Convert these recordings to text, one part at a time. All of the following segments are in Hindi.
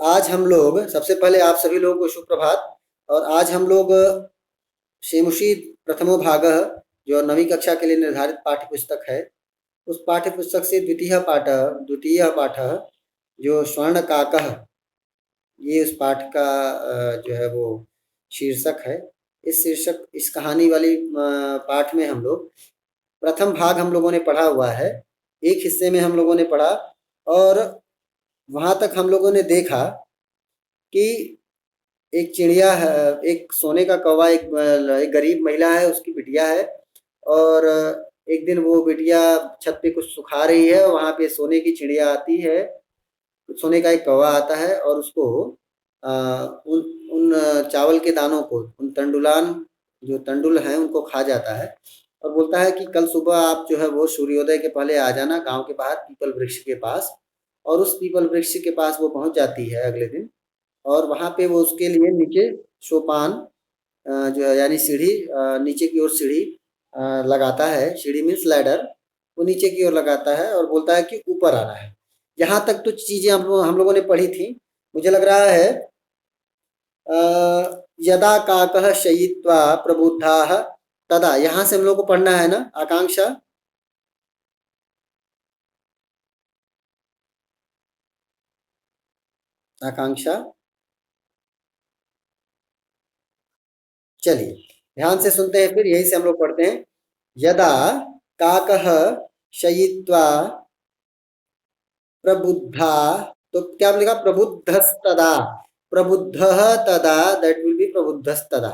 आज हम लोग सबसे पहले आप सभी लोगों को सुप्रभात। और आज हम लोग शेमुषी प्रथमो भागः जो 9वीं कक्षा के लिए निर्धारित पाठ्य पुस्तक है, उस पाठ्य पुस्तक से द्वितीय पाठः जो स्वर्णकाकः, ये उस पाठ का जो है वो शीर्षक है। इस कहानी वाली पाठ में हम लोग प्रथम भाग हम लोगों ने पढ़ा हुआ है, एक हिस्से में हम लोगों ने पढ़ा और वहाँ तक हम लोगों ने देखा कि एक चिड़िया है, एक सोने का कौवा, एक गरीब महिला है, उसकी बिटिया है और एक दिन वो बिटिया छत पे कुछ सुखा रही है और वहाँ पे सोने की चिड़िया आती है, सोने का एक कौवा आता है और उसको उन उन चावल के दानों को, उन जो तंडुल हैं उनको खा जाता है और बोलता है कि कल सुबह आप जो है वो सूर्योदय के पहले आ जाना गांव के बाहर पीपल वृक्ष के पास। और उस पीपल वृक्ष के पास वो पहुंच जाती है अगले दिन और वहाँ पे वो उसके लिए नीचे सोपान जो है यानी सीढ़ी, नीचे की ओर सीढ़ी लगाता है। सीढ़ी मीन्स लैडर, वो नीचे की ओर लगाता है और बोलता है कि ऊपर आना है। यहाँ तक तो चीजें हम लोगों ने पढ़ी थी। मुझे लग रहा है यदा काकः शयित्वा प्रबुद्धाः तदा, यहाँ से हम लोग को पढ़ना है ना। आकांक्षा, आकांक्षा, चलिए ध्यान से सुनते हैं, फिर यही से हम लोग पढ़ते हैं। यदा काकः शयित्वा प्रबुद्धा, तो क्या बोलेगा? प्रबुद्धस्तदा, प्रबुद्धः तदा, दैट विल बी प्रबुद्धस्तदा।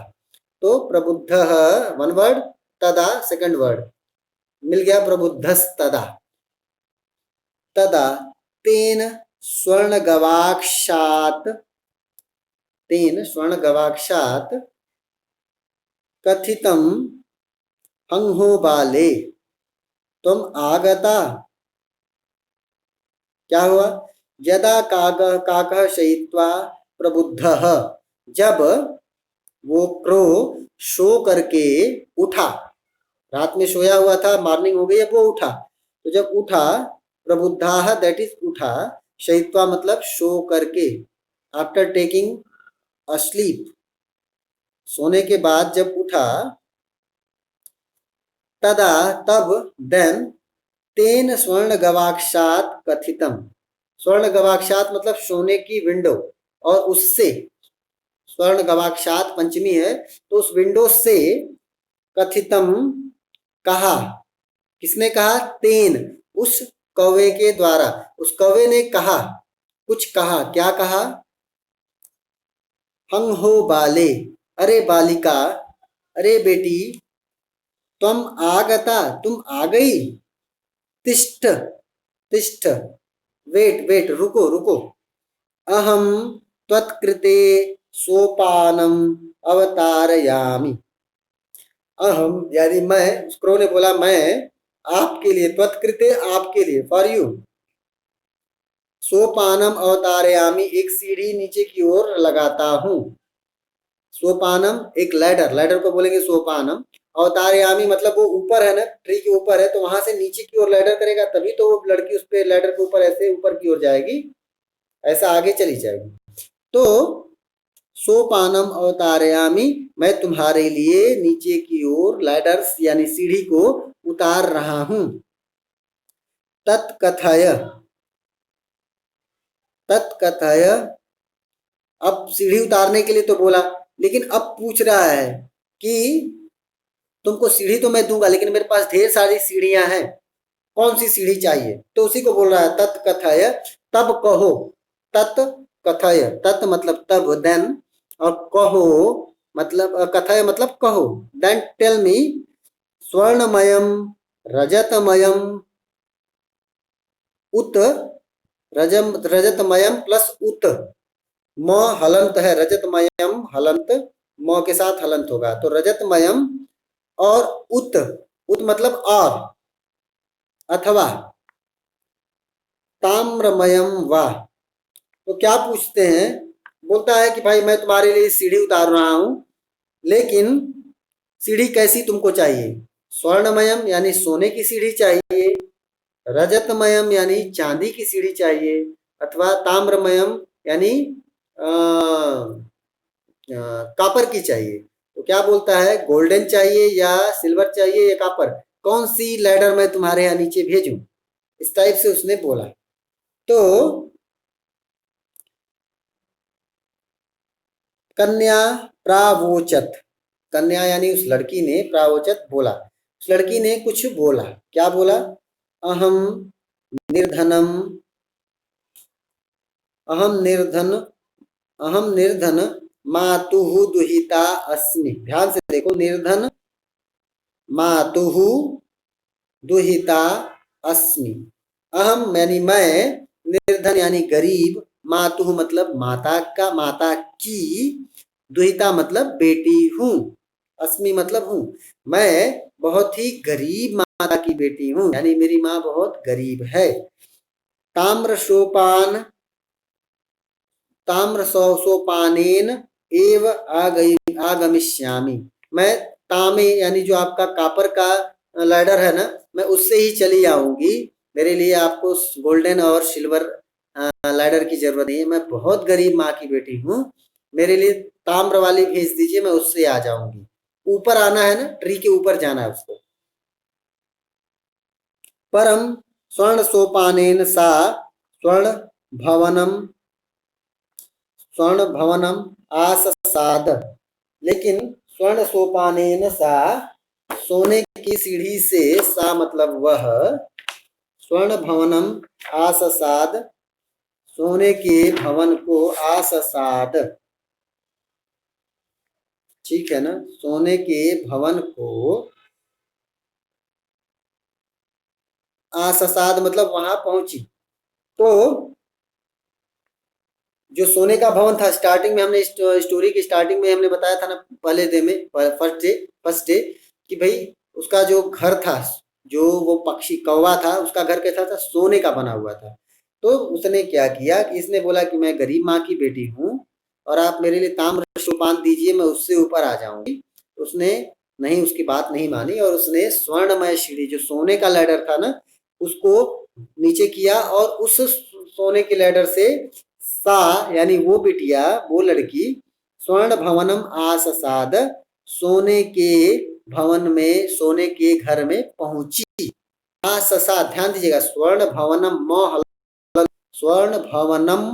तो प्रबुद्धः वन वर्ड, तदा सेकंड वर्ड, मिल गया प्रबुद्धस्तदा। तदा तेन स्वर्णगवाक्षात्, तेन स्वर्णगवाक्षात् कथितं हंहो बाले तुम आगता। क्या हुआ? यदा काकः शयित्वा प्रबुद्धः, जब वो क्रो सो करके उठा, रात में सोया हुआ था, मॉर्निंग हो गई, अब वो उठा, तो जब उठा, प्रबुद्धाः दैट इज उठा, शयित्वा मतलब सो करके, आफ्टर टेकिंग अ स्लीप, सोने के बाद जब उठा, तदा तब, देन, तेन स्वर्ण गवाक्षात कथितम, स्वर्ण गवाक्षात मतलब सोने की विंडो, और उससे, स्वर्ण गवाक्षात पंचमी है, तो उस विंडो से कथितम कहा, किसने कहा? तेन, उस कौवे के द्वारा, उस कौवे ने कहा, कुछ कहा, क्या कहा? हंग हो बाले, अरे बालिका, अरे बेटी, तुम आगता, तुम आ गई, तिष्ठ, तिष्ठ, वेट वेट, रुको रुको, अहम त्वत्कृते सोपानम अवतारयामि। अहम यानी मैं, क्रो ने बोला मैं आपके लिए, त्वत्कृते आपके लिए, फॉर यू, सोपानम अवतारयामि एक सीढ़ी नीचे की ओर लगाता हूँ। सोपानम एक लैडर, लैडर को बोलेंगे सोपानम। अवतारयामी मतलब वो ऊपर है ना, ट्री के ऊपर है, तो वहां से नीचे की ओर लैडर करेगा तभी तो वो लड़की उस पे लैडर के ऊपर ऐसे ऊपर की ओर जाएगी, ऐसा आगे चली जाएगी। तो सोपानम अवतारयामी, मैं तुम्हारे लिए नीचे की ओर लैडर्स यानी सीढ़ी को उतार रहा हूं। तत्कथय, तत्कथय, अब सीढ़ी उतारने के लिए तो बोला, लेकिन अब पूछ रहा है कि तुमको सीढ़ी तो मैं दूंगा, लेकिन मेरे पास ढेर सारी सीढ़ियां हैं, कौन सी सीढ़ी चाहिए? तो उसी को बोल रहा है, तत्कथय, तब कहो, तत्कथय, तत् मतलब तब, देन, और कहो मतलब, कथय मतलब कहो, देन टेल मी, स्वर्णमयम रजतमयम उत, रजतमयम प्लस उत, म हलंत है, रजतमयम हलंत, म के साथ हलंत होगा, तो रजतमयम और उत, उत मतलब और, अथवा ताम्रमयम वा। तो क्या पूछते हैं? बोलता है कि भाई मैं तुम्हारे लिए सीढ़ी उतार रहा हूं, लेकिन सीढ़ी कैसी तुमको चाहिए? स्वर्णमयम यानी सोने की सीढ़ी चाहिए, रजतमयम यानी चांदी की सीढ़ी चाहिए, अथवा ताम्रमयम यानी कॉपर की चाहिए। तो क्या बोलता है, गोल्डन चाहिए या सिल्वर चाहिए या कॉपर, कौन सी लैडर मैं तुम्हारे यहाँ नीचे भेजूं, इस टाइप से उसने बोला। तो कन्या प्रावोचत, कन्या यानी उस लड़की ने, प्रावोचत बोला, उस लड़की ने कुछ बोला, क्या बोला, अहम निर्धनम, अहम निर्धन, अहम निर्धन मातुः दुहिता अस्मि। ध्यान से देखो, निर्धन मातुः दुहिता अस्मि, अहम यानी मैं, निर्धन यानी गरीब, मातुः मतलब माता का, माता की, दुहिता मतलब बेटी हूँ, अस्मि मतलब हूँ, मैं बहुत ही गरीब माता की बेटी हूँ, यानी मेरी माँ बहुत गरीब है। ताम्र सोपान, ताम्र सोपानेन एव आगमिष्यामि, मैं तामे यानी जो आपका कापर का लैडर है ना, मैं उससे ही चली आऊंगी, मेरे लिए आपको गोल्डन और सिल्वर लैडर की जरूरत नहीं है, मैं बहुत गरीब माँ की बेटी हूँ, मेरे लिए ताम्र वाली भेज दीजिए, मैं उससे आ जाऊंगी। ऊपर आना है ना, ट्री के ऊपर जाना है उसको। परम स्वर्ण सोपानेन सा स्वर्ण भवनम, स्वर्ण भवनम आससाद, लेकिन स्वर्ण सोपानेन सा, सोने की सीढ़ी से, सा मतलब वह, स्वर्ण भवनम आससाद, सोने के भवन को आससाद, ठीक है ना, सोने के भवन को आससाद मतलब वहां पहुंची। तो जो सोने का भवन था, स्टार्टिंग में हमने स्टोरी की स्टार्टिंग में हमने बताया था ना, पहले डे में, फर्स्ट डे कि भाई उसका जो घर था, जो वो पक्षी कौवा था, उसका घर कैसा था, सोने का बना हुआ था। तो उसने क्या किया कि इसने बोला कि मैं गरीब माँ की बेटी हूँ और आप मेरे लिए ताम्र सोपान दीजिए, मैं उससे ऊपर आ जाऊंगी। उसने नहीं, उसकी बात नहीं मानी और उसने स्वर्णमय सीढ़ी, जो सोने का लैडर था ना, उसको नीचे किया और उस सोने के लैडर से सा यानी वो बिटिया, वो लड़की, स्वर्ण भवनम आससाद, सोने के भवन में, सोने के घर में पहुंची। आससाद, ध्यान दीजिएगा, स्वर्ण भवनम म हलंत, स्वर्ण भवनम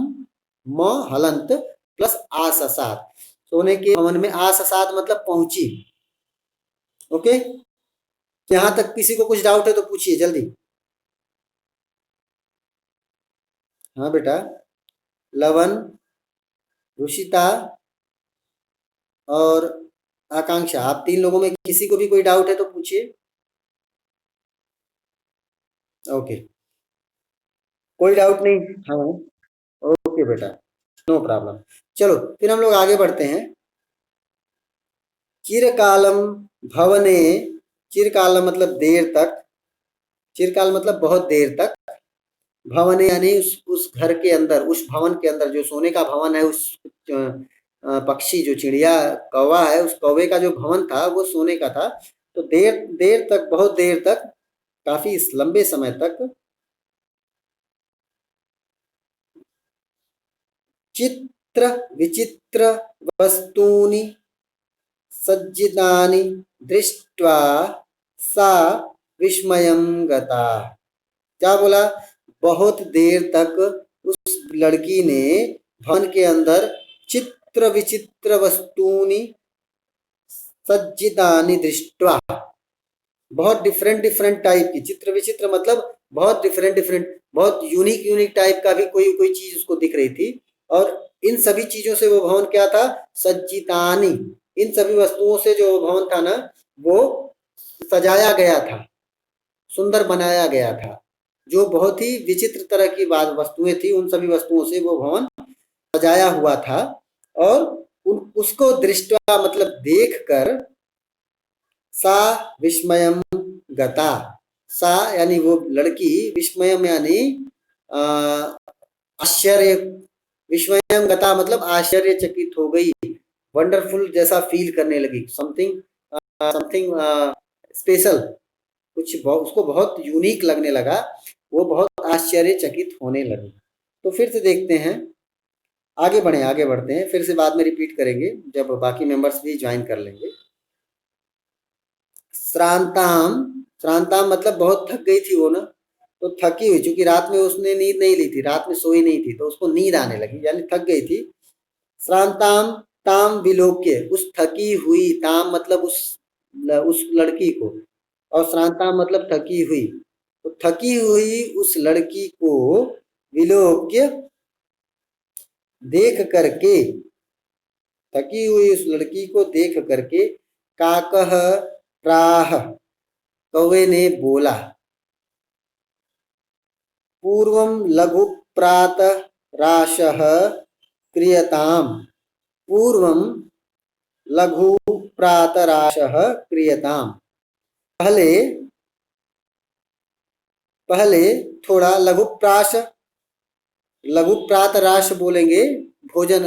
म हलंत प्लस आससाद, सोने के भवन में आससाद मतलब पहुंची। ओके, यहां तक किसी को कुछ डाउट है तो पूछिए जल्दी। हाँ बेटा, लवन, रुषिता और आकांक्षा, आप तीन लोगों में किसी को भी कोई डाउट है तो पूछिए। ओके, कोई डाउट नहीं। हाँ, ओके बेटा, नो प्रॉब्लम। चलो फिर हम लोग आगे बढ़ते हैं। चिरकालम भवने, चिरकालम मतलब देर तक, चिरकाल मतलब बहुत देर तक, भवने यानी उस घर के अंदर, उस भवन के अंदर, जो सोने का भवन है, उस पक्षी, जो चिड़िया कौवा है, उस कौवे का जो भवन था वो सोने का था। तो देर देर तक, बहुत देर तक, काफी लंबे समय तक, चित्र विचित्र वस्तूनि सज्जितानि दृष्ट्वा सा विस्मयं गता। क्या बोला, बहुत देर तक उस लड़की ने भवन के अंदर चित्र विचित्र वस्तूनि सज्जितानि दृष्ट्वा, बहुत डिफरेंट डिफरेंट टाइप की, चित्र विचित्र मतलब बहुत डिफरेंट डिफरेंट, बहुत यूनिक यूनिक टाइप का भी कोई कोई चीज उसको दिख रही थी। और इन सभी चीजों से वो भवन क्या था, सज्जितानी, इन सभी वस्तुओं से जो भवन था ना, वो सजाया गया था, सुंदर बनाया गया था। जो बहुत ही विचित्र तरह की वस्तुएं थी, उन सभी वस्तुओं से वो भवन सजाया हुआ था। और उसको दृष्टवा मतलब देख कर, सा विस्मयम गता, सा यानी वो लड़की, विस्मयम यानी आश्चर्य, विस्मयम गता मतलब आश्चर्यचकित हो गई, वंडरफुल जैसा फील करने लगी, समथिंग समथिंग स्पेशल, कुछ उसको बहुत यूनिक लगने लगा, वो बहुत आश्चर्यचकित होने लगी। तो फिर से देखते हैं, आगे बढ़े, आगे बढ़ते हैं, फिर से बाद में रिपीट करेंगे जब बाकी मेंबर्स भी ज्वाइन कर लेंगे। श्रांताम, श्रांताम मतलब बहुत थक गई थी वो ना, तो थकी हुई, चूंकि रात में उसने नींद नहीं ली थी, रात में सोई नहीं थी, तो उसको नींद आने लगी, यानी थक गई थी। श्रांताम ताम विलोक्य, उस थकी हुई, ताम मतलब उस लड़की को, और श्रांताम मतलब थकी हुई, तो थकी हुई उस लड़की को विलोक्य देख करके, थकी हुई उस लड़की को देख करके, काकह प्राह, कौवे ने बोला, पूर्वं लघु प्रातः राशः क्रियताम, पूर्वं लघु प्रातराशः क्रियताम, पहले, पहले थोड़ा लघु प्राश, लघु प्रातराश बोलेंगे भोजन,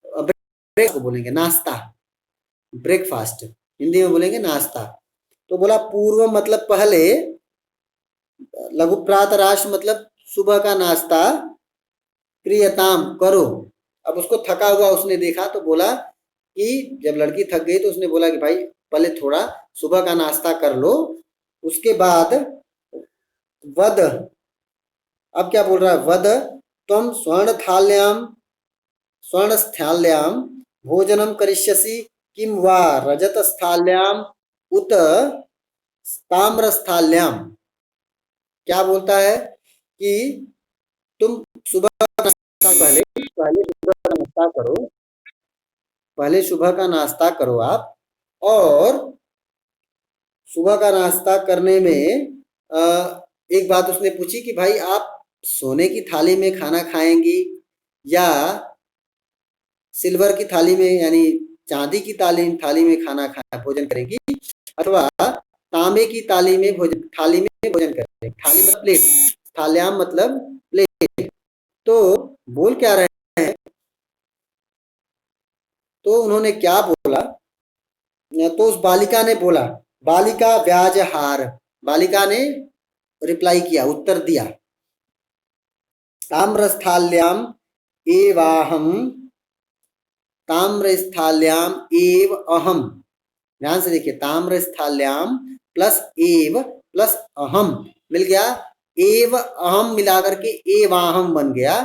ब्रेक को बोलेंगे नाश्ता, ब्रेकफास्ट हिंदी में बोलेंगे नाश्ता। तो बोला पूर्व मतलब पहले, लघु प्रातराश मतलब सुबह का नाश्ता, क्रियताम करो। अब उसको थका हुआ उसने देखा तो बोला कि जब लड़की थक गई तो उसने बोला कि भाई पहले थोड़ा सुबह का नाश्ता कर लो, उसके बाद वद, अब क्या बोल रहा है, वद तुम स्वर्ण थाल्याम, स्वर्ण स्थाल्याम भोजनम करिष्यसि किम वा रजत स्थाल्याम उत ताम्र स्थाल्याम। क्या बोलता है कि तुम सुबह का नाश्ता, पहले पहले सुबह का नाश्ता करो, पहले सुबह का नाश्ता करो आप, और सुबह का नाश्ता करने में एक बात उसने पूछी कि भाई आप सोने की थाली में खाना खाएंगी या सिल्वर की थाली में, यानी चांदी की थाली में खाना खाना भोजन करेंगी, अथवा तांबे की थाली में भोजन करेंगे। थाली मतलब प्लेट, थाल्याम मतलब प्लेट। तो बोल क्या रहे हैं, तो उन्होंने क्या बोला, तो उस बालिका ने बोला, बालिका व्याजहार, बालिका ने रिप्लाई किया, उत्तर दिया, ताम्रस्थाल्याम एवाहम, ताम्रस्थाल्याम एव अहम, ध्यान से देखिए, ताम्रस्थाल्याम प्लस एव प्लस अहम मिल गया, एव अहम मिलाकर के एवाहम बन गया,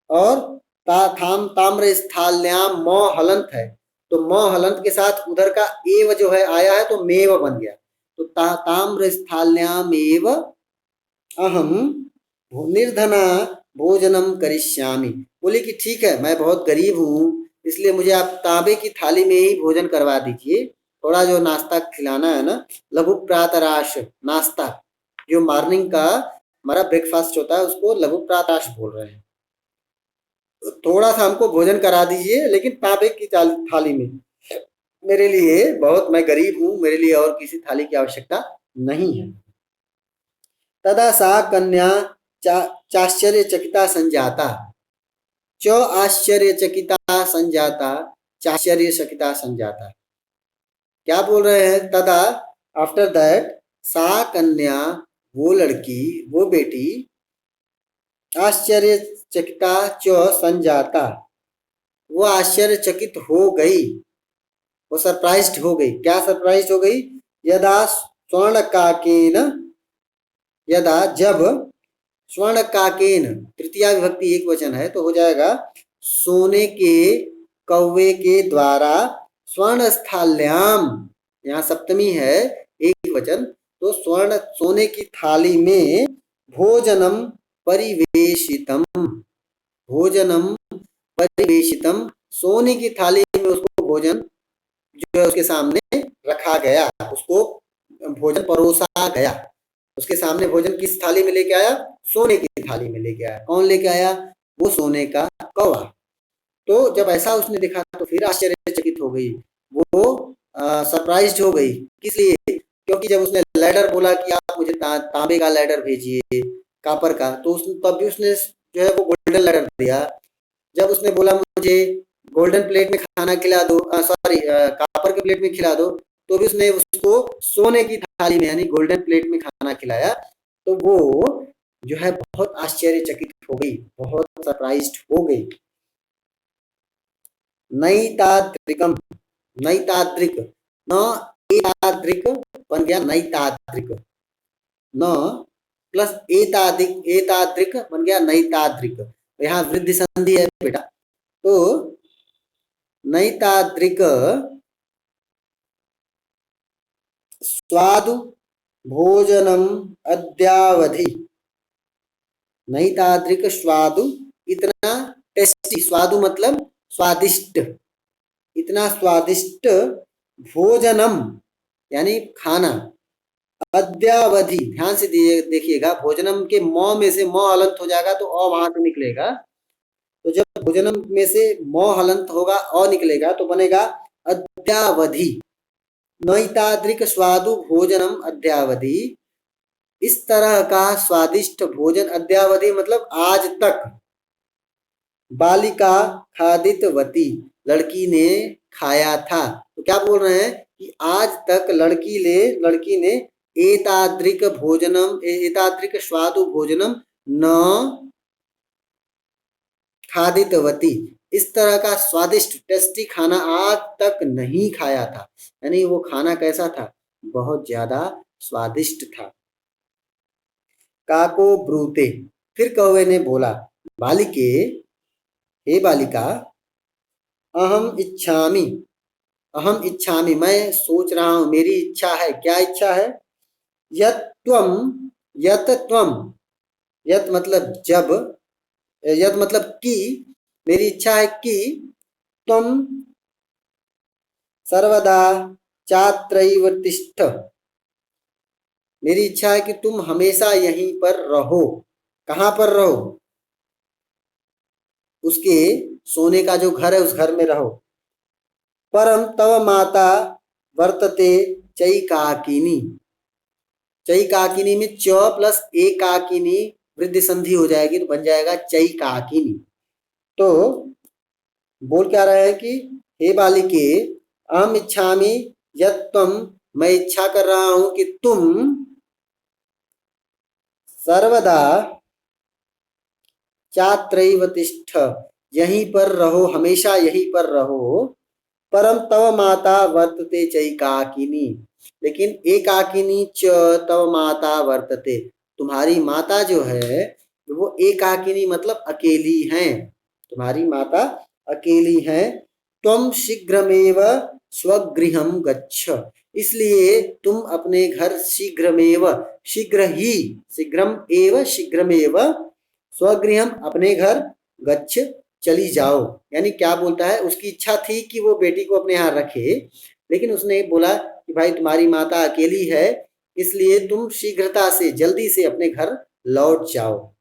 और ताम्र स्थाल्याम म हलंत है, तो म हलंत के साथ उधर का एव जो है आया है तो मेव बन गया, तो ताम्र स्थाल्याम एव अहम निर्धना भोजनम करिष्यामि। बोले कि ठीक है, मैं बहुत गरीब हूँ, इसलिए मुझे आप तांबे की थाली में ही भोजन करवा दीजिए, थोड़ा जो नाश्ता खिलाना है ना, लघु प्रातराश नाश्ता, जो मॉर्निंग का हमारा ब्रेकफास्ट होता है उसको लघु प्रातराश बोल रहे हैं, थोड़ा सा हमको भोजन करा दीजिए, लेकिन तांबे की थाली में, मेरे लिए बहुत, मैं गरीब हूँ, मेरे लिए और किसी थाली की आवश्यकता नहीं है। तदा सा कन्या चाश्चर्यचकिता संजाता, च आश्चर्यचकिता संजाता, चाश्चर्यचकिता संजाता। क्या बोल रहे हैं, तदा आफ्टर दैट, सा कन्या वो लड़की, वो बेटी, आश्चर्यचकिता च संजाता, वो आश्चर्यचकित हो गई, वो सरप्राइज्ड हो गई। क्या सरप्राइज्ड हो गई, यदा स्वर्ण काकेन, यदा जब स्वर्ण काकेन, तृतीया विभक्ति एक वचन है तो हो जाएगा सोने के कौवे के द्वारा, स्वर्ण स्थाल्याम, यहाँ सप्तमी है एक वचन, तो स्वर्ण सोने की थाली में भोजनम परिवेशितम, भोजनम परिवेशितम, सोने की थाली में उसको भोजन जो है उसके सामने रखा गया, उसको भोजन परोसा गया, उसके सामने भोजन किस थाली में लेके आया, सोने की थाली में लेके आया। कौन लेके आया, वो सोने का कौवा। तो जब ऐसा उसने देखा तो फिर आश्चर्यचकित हो गई, वो सरप्राइज्ड हो गई, किस लिए, क्योंकि जब उसने लैडर बोला कि आप मुझे तांबे का लैडर भेजिए, कापर का, तो तब भी उसने जो है वो गोल्डन लैडर दिया। जब उसने बोला मुझे गोल्डन प्लेट में खाना खिला दो, सॉरी कापर के प्लेट में खिला दो, तो भी उसने उसको सोने की थाली में यानी गोल्डन प्लेट में खाना खिलाया। तो वो जो है बहुत आश्चर्यचकित हो गई, बहुत सरप्राइज्ड हो गई। नैताद्रिकम, नैताद्रिक, न एताद्रिक बन गया नैताद्रिक, न प्लस एतादिक एताद्रिक बन गया नैताद्रिक। यहाँ वृद्धि संधि है बेटा, तो नैताद्रिक स्वादु भोजनम अद्यावधि, नैताद्रिक स्वादु इतना टेस्टी, स्वादु मतलब स्वादिष्ट, इतना स्वादिष्ट भोजनम यानी खाना, अद्यावधि ध्यान से देखिएगा, भोजनम के मौ में से मौ हलंत हो जाएगा तो अ वहां से निकलेगा, तो जब भोजनम में से मौ हलंत होगा अ निकलेगा तो बनेगा अद्यावधि, नैताद्रिक स्वादु भोजनम अद्यावधि, इस तरह का स्वादिष्ट भोजन, अद्यावधि मतलब आज तक, बालिका खादितवती लड़की ने खाया था। तो क्या बोल रहे हैं कि आज तक लड़की ने एताद्रिक भोजनम एताद्रिक स्वादु भोजनम न खादितवती, इस तरह का स्वादिष्ट टेस्टी खाना आज तक नहीं खाया था। यानी वो खाना कैसा था, बहुत ज्यादा स्वादिष्ट था। काको ब्रूते, फिर कौवे ने बोला, बालिके, हे बालिका, अहम इच्छामि मैं सोच रहा हूं, मेरी इच्छा है, क्या इच्छा है, यत त्वम, यत त्वम, यत मतलब जब, यत मतलब कि, मेरी इच्छा है कि तुम सर्वदा चात्रैव तिष्ठ, मेरी इच्छा है कि तुम हमेशा यहीं पर रहो। कहाँ पर रहो, उसके सोने का जो घर है उस घर में रहो। परम तव माता वर्तते चैकाकिनी, चैकाकिनी में च प्लस एकाकिनी वृद्धि संधि हो जाएगी तो बन जाएगा चैकाकिनी। तो बोल क्या रहे हैं कि हे बालिके, अहम इच्छामि यत् त्वम, मैं इच्छा कर रहा हूं कि तुम सर्वदा चात्रैव तिष्ठ, यहीं पर रहो, हमेशा यहीं पर रहो। परम तव माता वर्तते चैकाकिनी, लेकिन एकाकिनी च तव माता वर्तते, तुम्हारी माता जो है वो एकाकिनी मतलब अकेली है, तुम्हारी माता अकेली है। त्वम शीघ्रमेव स्वगृहम गच्छ, इसलिए तुम अपने घर शीघ्रमेव, शीघ्र ही, शीघ्रमेव स्वगृहम अपने घर, गच्छ चली जाओ। यानी क्या बोलता है, उसकी इच्छा थी कि वो बेटी को अपने यहाँ रखे, लेकिन उसने बोला कि भाई तुम्हारी माता अकेली है, इसलिए तुम शीघ्रता से जल्दी से अपने घर लौट जाओ।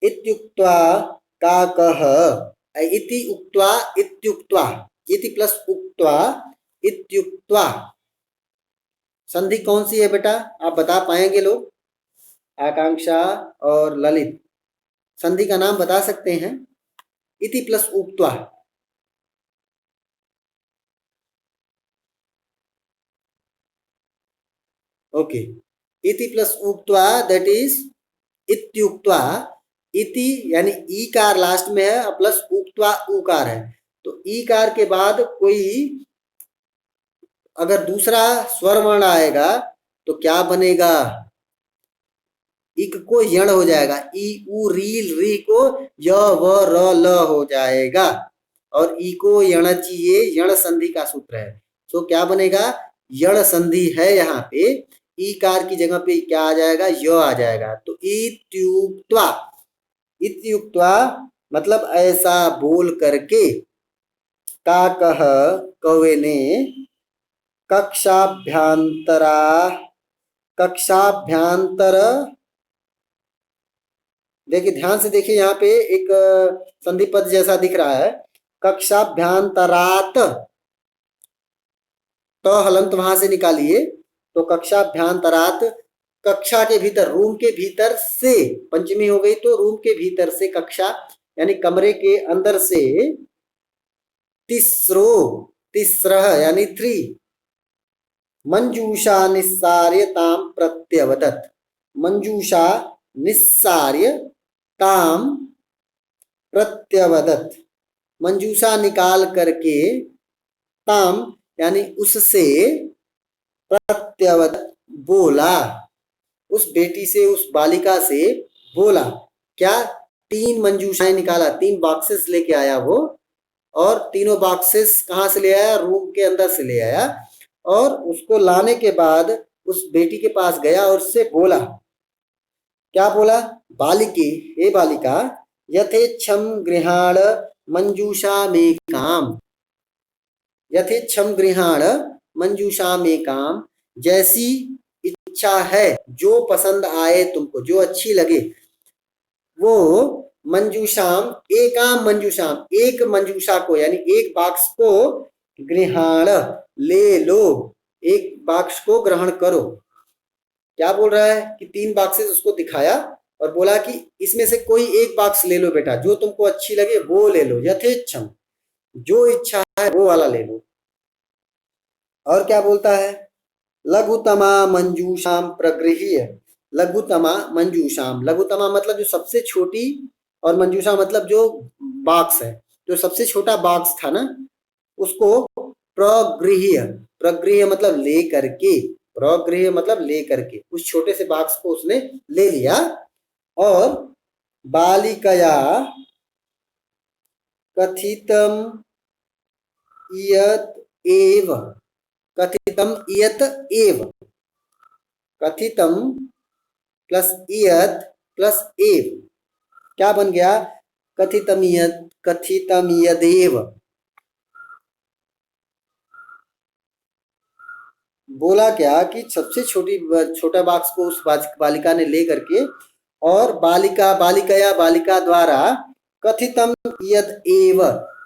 इत्युक्त्वा काकः, इति उक्त्वा, इत्युक्त्वा, इति प्लस उक्त्वा, इत्युक्त्वा, संधि कौन सी है बेटा, आप बता पाएंगे लोग, आकांक्षा और ललित, संधि का नाम बता सकते हैं, इति प्लस उक्त्वा। ओके, इति प्लस उक्त्वा दैट इज इत्युक्त्वा, इति यानी ईकार लास्ट में है प्लस उक्त्वा उकार है, तो ईकार के बाद कोई अगर दूसरा स्वर वर्ण आएगा तो क्या बनेगा, इक को यण हो जाएगा, ई उ री री को य व र ल हो जाएगा, और ई को यण चाहिए, यण संधि का सूत्र है, तो क्या बनेगा, यण संधि है यहाँ पे, ईकार की जगह पे क्या आ जाएगा, य आ जाएगा, तो इत्युक्त्वा, इत्युक्त्वा मतलब ऐसा बोल करके, काकः कौवे ने, कक्षाभ्यांतरा, कक्षाभ्यांतर, देखिए ध्यान से देखिए, यहाँ पे एक संधि पद जैसा दिख रहा है, कक्षाभ्यांतरात, तो हलंत वहां से निकालिए, तो कक्षाभ्यांतरात, कक्षा के भीतर, रूम के भीतर से, पंचमी हो गई तो रूम के भीतर से, कक्षा यानी कमरे के अंदर से, तिस्रो, तिस्रह यानी 3, मंजूषा निस्सार्यताम प्रत्यवदत, मंजूषा निस्सार्य ताम प्रत्यवदत। मंजूषा निकाल करके ताम यानी उससे, प्रत्यवदत बोला, उस बेटी से, उस बालिका से बोला। क्या? 3 मंजूषाएं निकाला, 3 बॉक्सेस लेके आया वो, और तीनों बॉक्सेस कहाँ से ले आया? रूम के अंदर से ले आया। और उसको लाने के बाद उस बेटी के पास गया और उससे बोला। क्या बोला? बालिके, हे बालिका, यथेच्छम गृहाण मंजूषा में काम। यथेच्छम गृहाण मंजूषा में काम, जैसी इच्छा है, जो पसंद आए तुमको, जो अच्छी लगे वो मंजूषाम, एकाम मंजूषाम, एक मंजूषा को यानी एक बाक्स को, गृहाण ले लो, एक बाक्स को ग्रहण करो। क्या बोल रहा है कि 3 बॉक्सेस उसको दिखाया और बोला कि इसमें से कोई एक बॉक्स ले लो बेटा, जो तुमको अच्छी लगे वो ले लो, यथेच्छम, जो इच्छा है वो वाला ले लो। और क्या बोलता है? लघुतमा मंजूषाम प्रगृह्य। लघुतमा मंजूषाम, लघुतमा मतलब जो सबसे छोटी, और मंजूषा मतलब जो बॉक्स है, जो सबसे छोटा बॉक्स था ना, उसको प्रगृह्य, प्रगृह्य मतलब ले करके, प्रगृह्य मतलब ले करके, उस छोटे से बॉक्स को उसने ले लिया। और बालिकया कथितम इयत एव, कथितम इयत एव, कथितम प्लस इयत प्लस एव, क्या बन गया? कथितमियत, कथितमियदेव। बोला क्या कि सबसे छोटा बॉक्स को उस बालिका ने ले करके, और बालिका, बालिकया बालिका द्वारा, कथितम यद एव,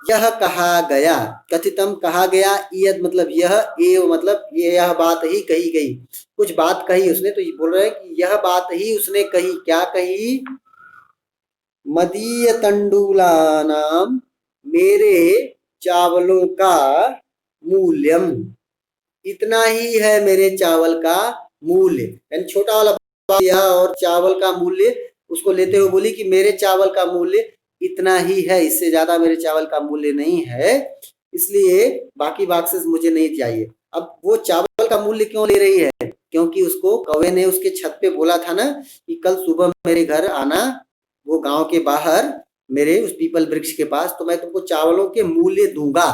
यह कहा गया, कथितम कहा गया, यद मतलब यह, एव मतलब यह बात ही कही गई, कुछ बात कही उसने। तो ये बोल रहे हैं कि यह बात ही उसने कही। क्या कही? मदीय तंडुलानाम, मेरे चावलों का मूल्यम, इतना ही है मेरे चावल का मूल्य। यानी छोटा वाला दिया और चावल का मूल्य उसको लेते हुए बोली कि मेरे चावल का मूल्य इतना ही है, इससे ज्यादा मेरे चावल का मूल्य नहीं है, इसलिए बाकी बॉक्सेस मुझे नहीं चाहिए। अब वो चावल का मूल्य क्यों ले रही है? क्योंकि उसको कौवे ने उसके छत पे बोला था ना कि कल सुबह मेरे घर आना, वो गांव के बाहर मेरे उस पीपल वृक्ष के पास, तो मैं तुमको चावलों के मूल्य दूंगा।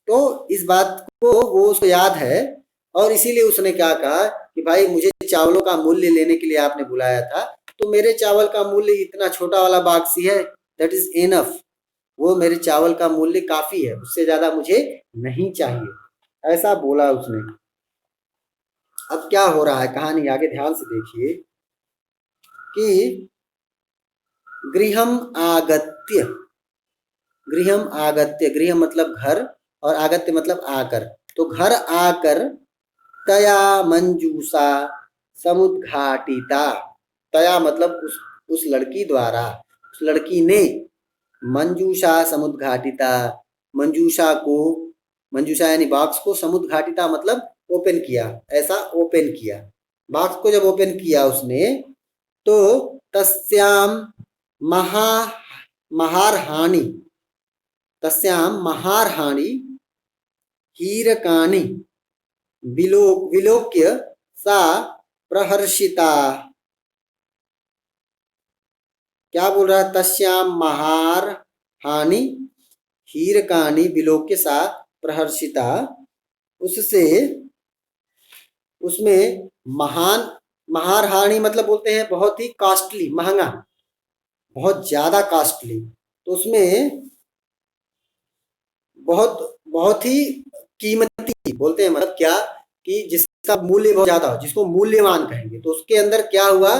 तो इस बात को वो उसको याद है, और इसीलिए उसने क्या कहा कि भाई मुझे चावलों का मूल्य लेने के लिए आपने बुलाया था, तो मेरे चावल का मूल्य इतना छोटा वाला बॉक्स ही है, दैट इज इनफ, वो मेरे चावल का मूल्य काफी है, उससे ज्यादा मुझे नहीं चाहिए, ऐसा बोला उसने। अब क्या हो रहा है कहानी आगे ध्यान से देखिए कि गृहम आगत्य, गृहम आगत्य, गृह मतलब घर, और आगत्य मतलब आकर, तो घर आकर तया मंजूषा समुद्घाटिता, तया मतलब उस लड़की द्वारा, उस लड़की ने, मंजूषा समुद्घाटिता, मंजूषा को, मंजूषा यानी बॉक्स को, समुद्घाटिता मतलब ओपन किया, ऐसा ओपन किया, बॉक्स को जब ओपन किया उसने, तो तस्याम महा महारहानि, तस्याम महारहानि हीरकानि विलोक्य सा प्रहर्षिता। क्या बोल रहा है? तस्याम महार हानि हीरकानि विलोक्य सा प्रहर्षिता, उससे, उसमें महान, महार हानि मतलब बोलते हैं बहुत ही कॉस्टली, महंगा, बहुत ज्यादा कॉस्टली, तो उसमें बहुत बहुत ही कीमती बोलते हैं, मतलब क्या कि जिसका मूल्य बहुत ज्यादा हो, जिसको मूल्यवान कहेंगे। तो उसके अंदर क्या हुआ,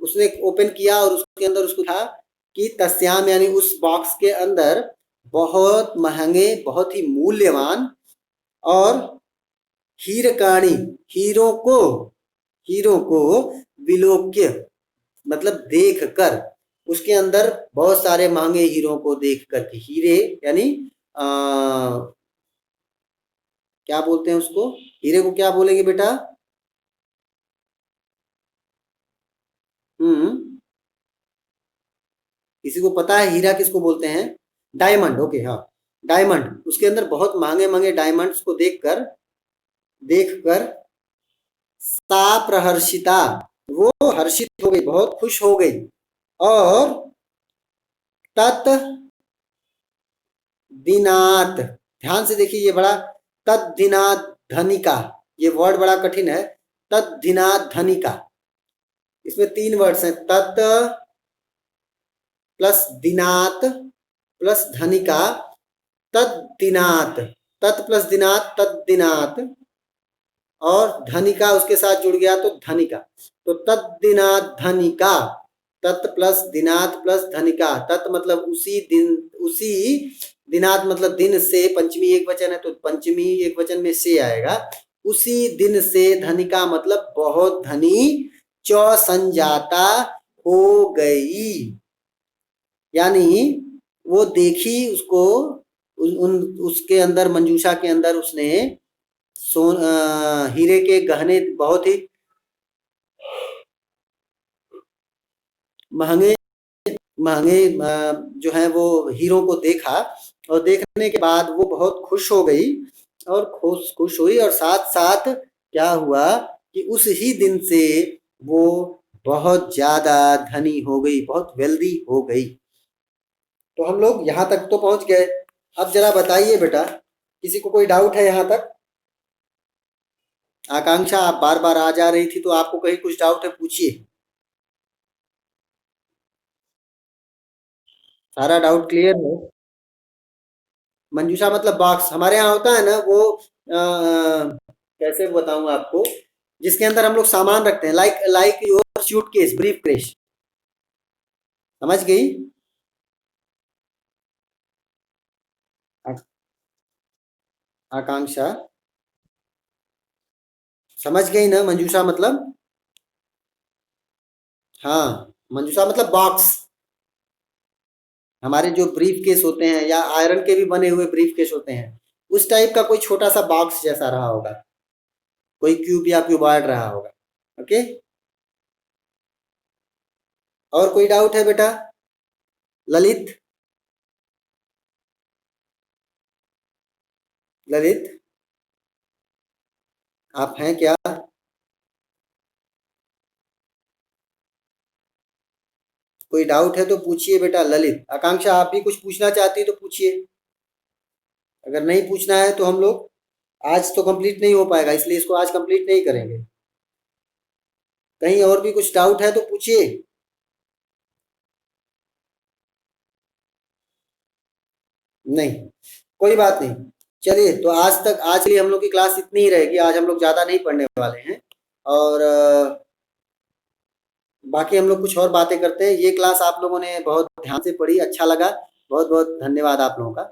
उसने ओपन किया और उसके अंदर उसको था कि तस्याम यानी उस बॉक्स के अंदर बहुत महंगे, बहुत ही मूल्यवान, और हीरकाणी, हीरो को, हीरो को, विलोक्य मतलब देख कर, उसके अंदर बहुत सारे महंगे हीरो को देख करके, हीरे यानी आ, क्या बोलते हैं उसको, हीरे को क्या बोलेंगे बेटा? किसी को पता है हीरा किसको बोलते हैं? डायमंड, ओके, हाँ, डायमंड। उसके अंदर बहुत महंगे-महंगे डायमंड्स को देखकर देखकर सा प्रहर्षिता, वो हर्षित हो गई, बहुत खुश हो गई। और तत् दिनात, ध्यान से देखिए ये बड़ा, तद्दिनात धनिका, ये वर्ड बड़ा कठिन है। तद्दिनात धनिका, इसमें 3 वर्ड्स हैं, तत् प्लस दिनात प्लस धनिका, तद्दिनात, तत् प्लस दिनात तद्दिनात, और धनिका उसके साथ जुड़ गया तो धनिका। तो तद्दिनात धनिका, तत् प्लस दिनात प्लस धनिका। तत् मतलब उसी दिन, उसी दिनात मतलब दिन से, पंचमी एक वचन है तो पंचमी एक वचन में से आएगा। उसी दिन से, धनिका मतलब बहुत धनी, च संजाता हो गई, यानी वो देखी उसको, उसके अंदर, मंजूषा के अंदर उसने हीरे के गहने, बहुत ही महंगे महंगे जो है वो हीरों को देखा, और देखने के बाद वो बहुत खुश हो गई, और खुश खुश हुई, और साथ साथ क्या हुआ कि उस ही दिन से वो बहुत ज्यादा धनी हो गई, बहुत वेल्दी हो गई। तो हम लोग यहाँ तक तो पहुंच गए। अब जरा बताइए बेटा, किसी को कोई डाउट है यहाँ तक? आकांक्षा, आप बार बार आ जा रही थी, तो आपको कहीं कुछ डाउट है, पूछिए। सारा डाउट क्लियर है? मंजूषा मतलब बॉक्स, हमारे यहाँ होता है ना वो, कैसे बताऊं आपको, जिसके अंदर हम लोग सामान रखते हैं, like like your suitcase, brief case, समझ गई? आ- आकांक्षा, समझ गई ना मंजूषा मतलब? हाँ, मंजूषा मतलब बॉक्स। हमारे जो ब्रीफ केस होते हैं, या आयरन के भी बने हुए ब्रीफ केस होते हैं, उस टाइप का कोई छोटा सा बॉक्स जैसा रहा होगा, कोई क्यूब या क्यूबॉइड रहा होगा। ओके, और कोई डाउट है बेटा? ललित, ललित, आप हैं क्या? कोई डाउट है तो पूछिए बेटा। ललित, आकांक्षा, आप भी कुछ पूछना चाहती है तो पूछिए। अगर नहीं पूछना है तो हम लोग आज तो कंप्लीट नहीं हो पाएगा, इसलिए इसको आज कंप्लीट नहीं करेंगे। कहीं और भी कुछ डाउट है तो पूछिए। नहीं, कोई बात नहीं। चलिए, तो आज के लिए हम लोग की क्लास इतनी ही रहेगी। आज हम लोग ज़्यादा नहीं पढ़ने वाले हैं, और बाकी हम लोग कुछ और बातें करते हैं। ये क्लास आप लोगों ने बहुत ध्यान से पढ़ी, अच्छा लगा। बहुत बहुत धन्यवाद आप लोगों का।